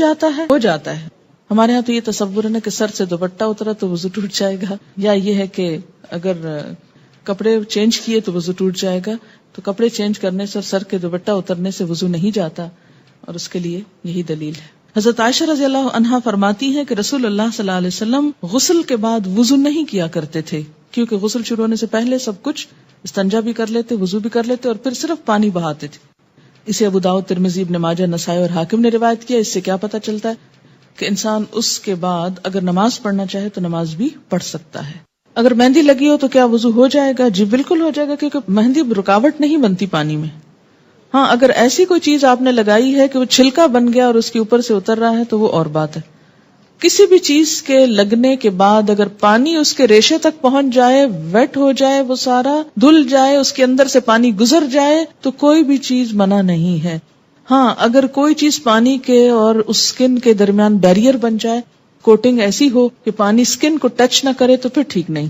ہو جاتا ہے. ہمارے ہاں تو یہ تصور ہے نا کہ سر سے دوپٹہ اترا تو وضو ٹوٹ جائے گا، یا یہ ہے کہ اگر کپڑے چینج کیے تو وضو ٹوٹ جائے گا. تو کپڑے چینج کرنے سے اور سر کے دوپٹہ اترنے سے وضو نہیں جاتا، اور اس کے لیے یہی دلیل ہے. حضرت عائشہ رضی اللہ عنہا فرماتی ہیں کہ رسول اللہ صلی اللہ علیہ وسلم غسل کے بعد وضو نہیں کیا کرتے تھے، کیونکہ غسل شروع ہونے سے پہلے سب کچھ استنجا بھی کر لیتے، وضو بھی کر لیتے، اور پھر صرف پانی بہاتے تھے. اسے ابو داؤد، ترمذی، ابن ماجہ، نسائی اور حاکم نے روایت کیا. اس سے کیا پتہ چلتا ہے کہ انسان اس کے بعد اگر نماز پڑھنا چاہے تو نماز بھی پڑھ سکتا ہے. اگر مہندی لگی ہو تو کیا وضو ہو جائے گا؟ جی بالکل ہو جائے گا، کیونکہ مہندی رکاوٹ نہیں بنتی پانی میں. ہاں اگر ایسی کوئی چیز آپ نے لگائی ہے کہ وہ چھلکا بن گیا اور اس کے اوپر سے اتر رہا ہے تو وہ اور بات ہے. کسی بھی چیز کے لگنے کے بعد اگر پانی اس کے ریشے تک پہنچ جائے، ویٹ ہو جائے، وہ سارا دھل جائے، اس کے اندر سے پانی گزر جائے تو کوئی بھی چیز منع نہیں ہے. ہاں اگر کوئی چیز پانی کے اور اس سکن کے درمیان بیریئر بن جائے، کوٹنگ ایسی ہو کہ پانی سکن کو ٹچ نہ کرے، تو پھر ٹھیک نہیں.